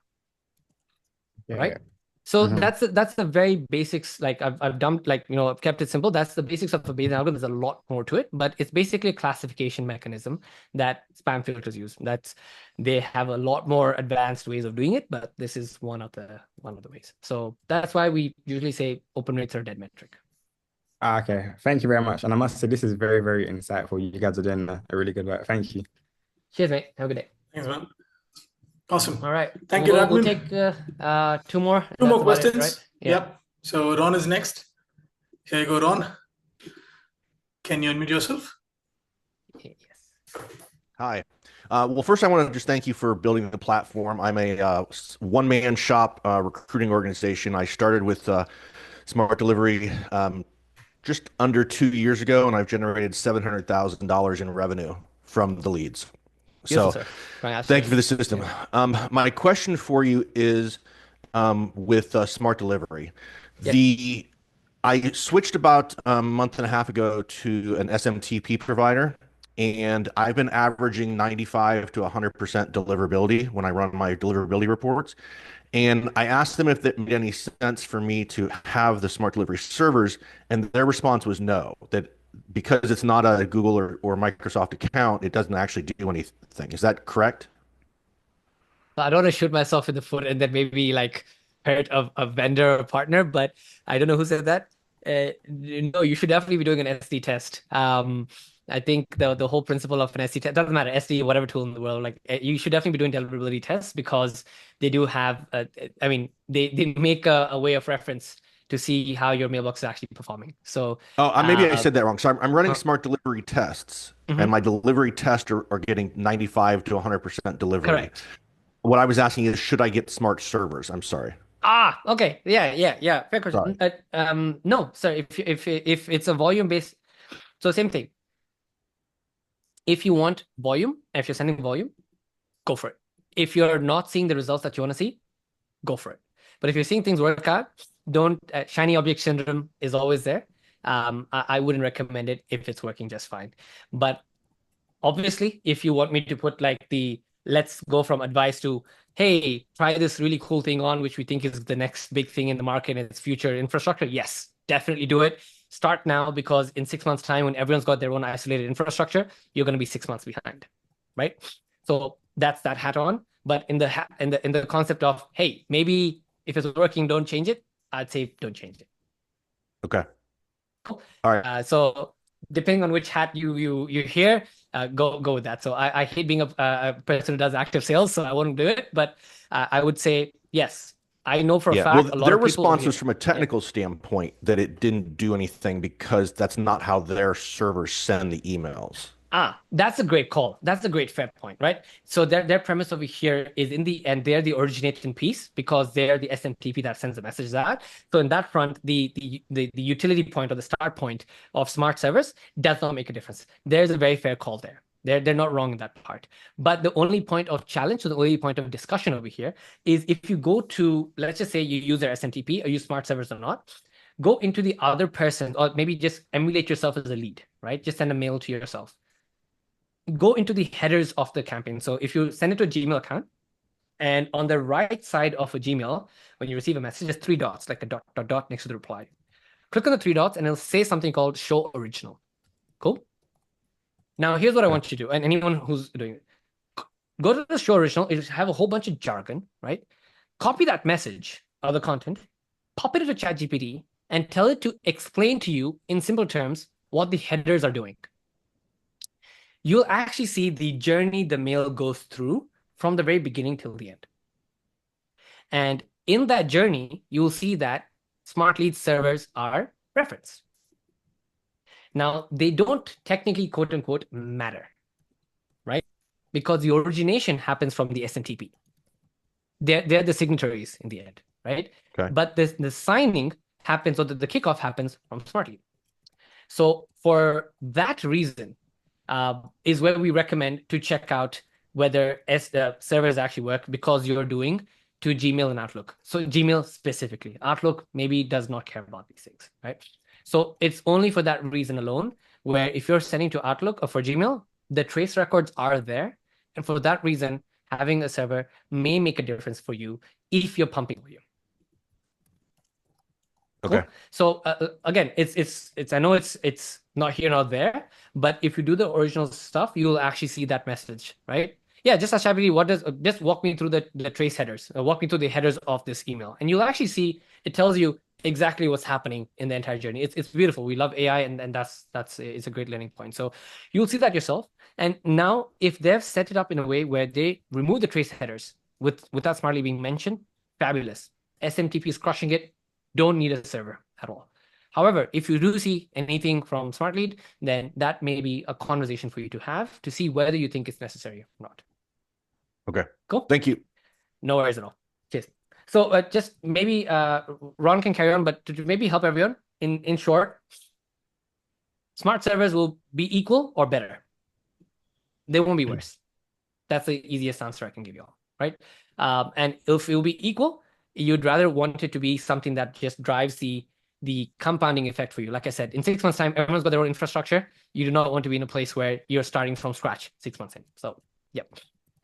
Right? So that's the very basics. Like I've dumped, like, I've kept it simple. That's the basics of a Bayesian algorithm. There's a lot more to it, but it's basically a classification mechanism that spam filters use. They have a lot more advanced ways of doing it, but this is one of the ways. So that's why we usually say open rates are a dead metric. Okay, thank you very much. And I must say, this is very, very insightful. You guys are doing a really good work. Thank you. Cheers, mate. Have a good day. Thanks, man. Awesome. All right. Thank you, Radmin. We'll take 2 more. Two more questions. Right? Yep. So Ron is next. Here you go, Ron. Can you unmute yourself? Yes. Hi. Well, first, I want to just thank you for building the platform. I'm a one-man shop recruiting organization. I started with Smart Delivery just under 2 years ago, and I've generated $700,000 in revenue from the leads. Beautiful, So sir. thank you for the Congratulations. system. Yeah. My question for you is with Smart Delivery. Yes. I switched about a month and a half ago to an SMTP provider, and I've been averaging 95 to 100% deliverability when I run my deliverability reports. And I asked them if it made any sense for me to have the smart delivery servers, and their response was no, that because it's not a Google or Microsoft account, it doesn't actually do anything. Is that correct? I don't want to shoot myself in the foot and then maybe like hurt a vendor or partner, but I don't know who said that. No, you should definitely be doing an SD test. I think the whole principle of an SD test doesn't matter, SD, whatever tool in the world, like you should definitely be doing deliverability tests because they do have, I mean, they make a way of reference to see how your mailbox is actually performing. So, Oh, maybe I said that wrong. So I'm running uh, smart delivery tests, and mhm, my delivery tests are getting 95 to 100% delivery. correct. What I was asking is, should I get smart servers? I'm sorry. Okay. Yeah. Fair Sorry. question. No, sir. If it's a volume based, so same thing. If you want volume, if you're sending volume, go for it. If you're not seeing the results that you want to see, go for it. But if you're seeing things work out, don't shiny object syndrome is always there. I wouldn't recommend it if it's working just fine. But obviously, if you want me to put like the let's go from advice to hey, try this really cool thing on, which we think is the next big thing in the market and its future infrastructure. Yes, definitely do it. Start now because in 6 months' time, when everyone's got their own isolated infrastructure, you're going to be 6 months behind, right? So that's that hat on. But in the concept of hey, maybe if it's working, don't change it. I'd say don't change it. Okay. Cool. All right. So depending on which hat you hear, go with that. So I hate being a person who does active sales, so I won't do it. But I would say yes. I know for a Yeah. Well, fact a lot their of people over response was here. from a Yeah. technical standpoint that it didn't do anything because that's not how their servers send the emails. That's a great call. That's a great fair point, right? So their premise over here is in the end, they're the originating piece because they're the SMTP that sends the messages out. So in that front, the utility point or the start point of smart servers does not make a difference. There's a very fair call there. They're not wrong in that part. But the only point of challenge, so the only point of discussion over here is if you go to, let's just say you use their SMTP or use smart servers or not, go into the other person or maybe just emulate yourself as a lead, right? Just send a mail to yourself, go into the headers of the campaign. So if you send it to a Gmail account, and on the right side of a Gmail, when you receive a message, there's three dots, like a dot, dot, dot next to the reply. Click on the three dots, and it'll say something called Show Original. Cool. Now, here's what I want you to do, and anyone who's doing it, go to the Show Original. It'll have a whole bunch of jargon, right? Copy that message or the content, pop it into ChatGPT, and tell it to explain to you in simple terms what the headers are doing. You'll actually see the journey the mail goes through from the very beginning till the end. And in that journey, you'll see that Smartlead servers are referenced. Now, they don't technically, quote unquote, matter, right? Because the origination happens from the SMTP. They're the signatories in the end, right? Okay. But the signing happens, or the kickoff happens from Smartlead. So for that reason, is where we recommend to check out whether the servers actually work because you're doing to Gmail and Outlook. So Gmail specifically. Outlook maybe does not care about these things, right? So it's only for that reason alone, where if you're sending to Outlook or for Gmail, the trace records are there. And for that reason, having a server may make a difference for you if you're pumping volume. Cool. Okay. So again, it's I know it's not here nor there, but if you do the original stuff, you'll actually see that message, right? Yeah, just ask ChatGPT, what does just walk me through the trace headers, walk me through the headers of this email, and you'll actually see it tells you exactly what's happening in the entire journey. It's beautiful. We love AI, and that's it's a great learning point. So you'll see that yourself. And now, if they've set it up in a way where they remove the trace headers without Smartly being mentioned, fabulous. SMTP is crushing it. Don't need a server at all. However, if you do see anything from Smartlead, then that may be a conversation for you to have to see whether you think it's necessary or not. Okay. Cool. Thank you. No worries at all. Cheers. So just maybe Ron can carry on, but to maybe help everyone in short, Smart servers will be equal or better. They won't be worse. That's the easiest answer I can give you all, right? And if it will be equal, you'd rather want it to be something that just drives the compounding effect for you. Like I said, in 6 months' time, everyone's got their own infrastructure. You do not want to be in a place where you're starting from scratch 6 months in. So, yep.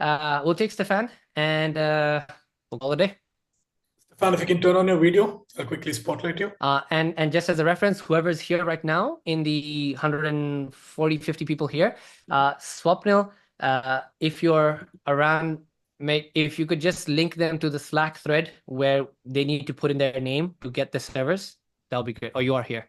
We'll take Stefan and we'll call it a day. Stefan, if you can turn on your video, I'll quickly spotlight you. And just as a reference, whoever's here right now in the 140, 50 people here, Swapnil, if you're around, if you could just link them to the Slack thread where they need to put in their name to get the servers, that'll be great. Oh, you are here.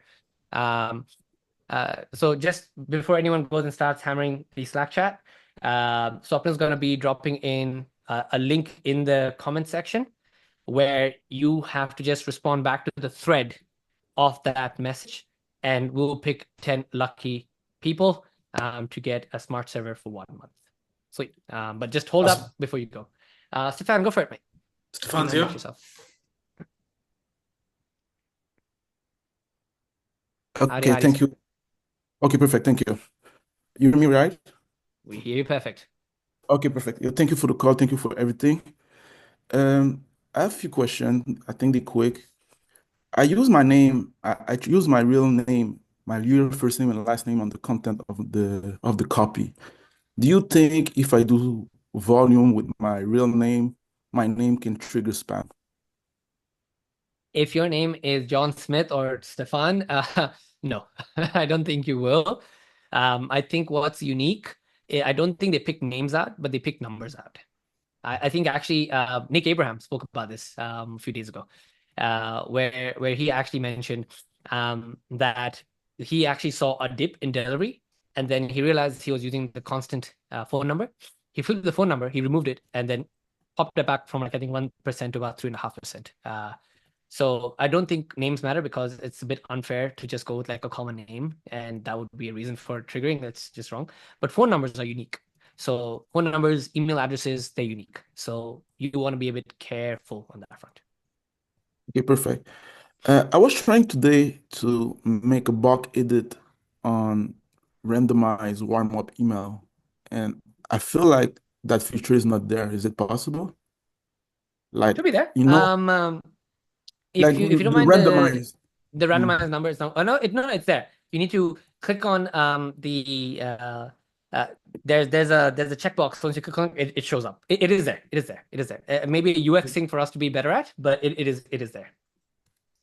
So just before anyone goes and starts hammering the Slack chat, Swapnil's going to be dropping in a link in the comment section where you have to just respond back to the thread of that message, and we'll pick 10 lucky people to get a smart server for 1 month. Sweet. But just hold up before you go. Stefan, go for it, mate. Stefan's here. Okay, thank you. Okay, perfect. Thank you. You hear me right? We hear you perfect. Okay, perfect. Thank you for the call. Thank you for everything. I have a few questions. I think they're quick. I use my name. I use my real name, my real first name and last name on the content of the copy. Do you think if I do volume with my real name, my name can trigger spam? If your name is John Smith or Stefan, no, I don't think you will. I think what's unique, I don't think they pick names out, but they pick numbers out. I think actually Nick Abraham spoke about this a few days ago, where he actually mentioned that he actually saw a dip in delivery, and then he realized he was using the constant phone number. He filled the phone number, he removed it, and then popped it back from like I think 1% to about 3.5%. So I don't think names matter because it's a bit unfair to just go with like a common name, and that would be a reason for triggering. That's just wrong. But phone numbers are unique. So phone numbers, email addresses, they're unique. So you want to be a bit careful on that front. Okay, perfect. I was trying today to make a bulk edit on randomized Warmup email, and I feel like that feature is not there. Is it possible? Like, Should be there. you know, If like you don't the mind randomized. the randomized numbers, no, it's there. You need to click on there's a checkbox. Once you click on it, it shows up. It is there. It is there. It is there. Maybe a UX thing for us to be better at, but it is there.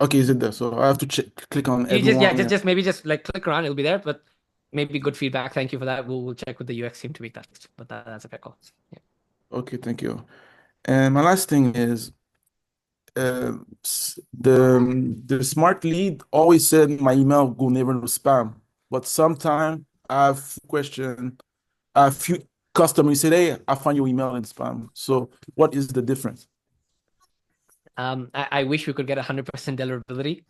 Okay, is it there? So I have to click on You everyone. just maybe just like click around, it'll be there, but maybe good feedback. Thank you for that. We'll check with the UX team to make that, but that's a fair call. Yeah. Okay, thank you. And my last thing is the smart lead always said my email go never to spam, but sometimes I have a few customers say, hey, I found your email in spam. So what is the difference? I wish we could get 100% deliverability.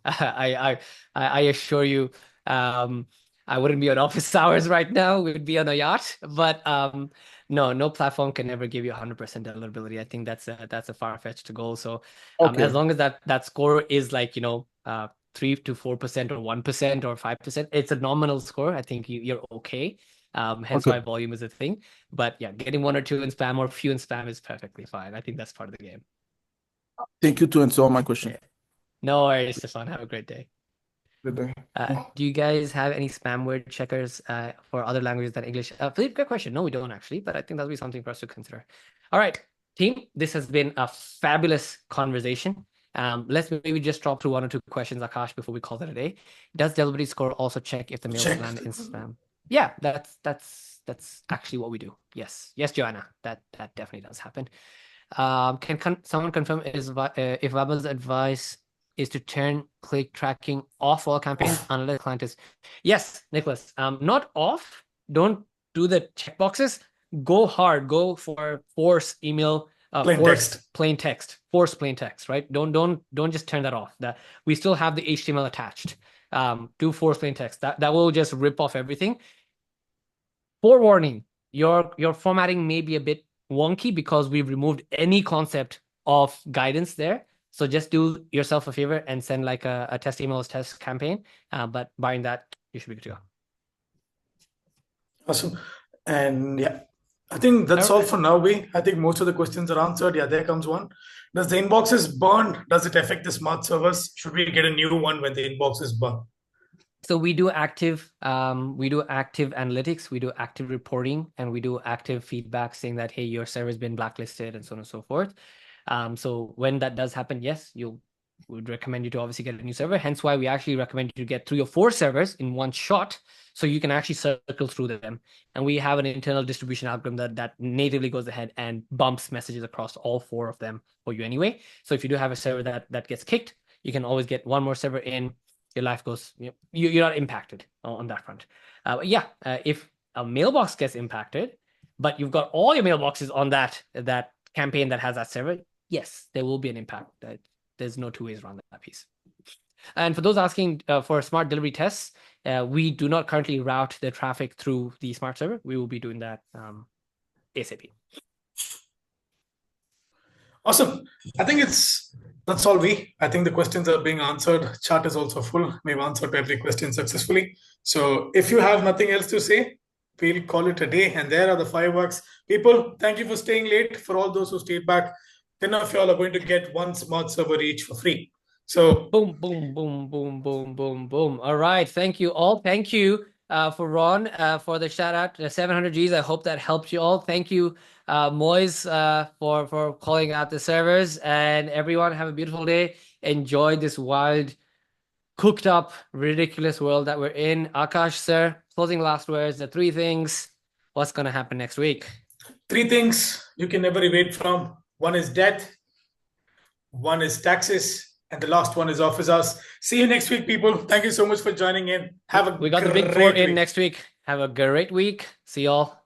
I assure you, I wouldn't be on office hours right now. We'd be on a yacht. But no platform can ever give you 100% deliverability. I think that's a far-fetched goal. So as long as that score is like 3 to 4% or 1% or 5%, it's a nominal score. I think you're okay. Hence why volume is a thing. But yeah, getting 1 or 2 in spam or few in spam is perfectly fine. I think that's part of the game. Thank you to answer all my questions. No worries, Stefan. Have a great day. Good day. Do you guys have any spam word checkers for other languages than English? Philippe, good question. No, we don't actually, but I think that'll be something for us to consider. All right, team, this has been a fabulous conversation. Let's maybe just drop through 1 or 2 questions, Akash, before we call it a day. Does delivery score also check if the mail land in spam? Yeah, that's actually what we do. Yes, Joanna, that definitely does happen. Can someone confirm if Vaba's advice is to turn click tracking off all campaigns unless the client is? Yes, Nicholas. Not off. Don't do the checkboxes. Go hard. Go for force email. Plain text. Force plain text. Right. Don't just turn that off. That we still have the HTML attached. Do force plain text. That will just rip off everything. Forewarning. Your formatting may be a bit wonky because we've removed any concept of guidance there. So just do yourself a favor and send like a test emails test campaign. But barring that, you should be good to go. Awesome. And yeah, I think that's all for now. I think most of the questions are answered. Yeah, there comes one. Does the inboxes burn? Does it affect the smart servers? Should we get a new one when the inbox is burn? So we do active analytics, we do active reporting, and we do active feedback saying that, hey, your server has been blacklisted and so on and so forth. So when that does happen, yes, we would recommend you to obviously get a new server. Hence why we actually recommend you to get 3 or 4 servers in one shot, so you can actually circle through them. And we have an internal distribution algorithm that natively goes ahead and bumps messages across all 4 of them for you anyway. So if you do have a server that gets kicked, you can always get one more server in. Your life goes, you're not impacted on that front. If a mailbox gets impacted, but you've got all your mailboxes on that campaign that has that server, yes, there will be an impact. There's no 2 ways around that piece. And for those asking for smart delivery tests, we do not currently route the traffic through the smart server. We will be doing that ASAP. Awesome. I think that's all. I think the questions are being answered. Chat is also full. We've answered every question successfully. So if you have nothing else to say, we'll call it a day. And there are the fireworks. People, thank you for staying late. For all those who stayed back, 10 of y'all are going to get 1 smart server each for free. So boom, boom, boom, boom, boom, boom, boom. All right. Thank you all. Thank you for Ron for the shout out, the 700 Gs. I hope that helped you all. Thank you, Moise, for calling out the servers. And everyone, have a beautiful day. Enjoy this wild, cooked up, ridiculous world that we're in. Akash, sir, closing last words, the 3 things. What's going to happen next week? 3 things you can never evade from. 1 is debt. 1 is taxes. And the last one is office hours. See you next week, people. Thank you so much for joining in. We got the big 4 in next week. Have a great week. See y'all.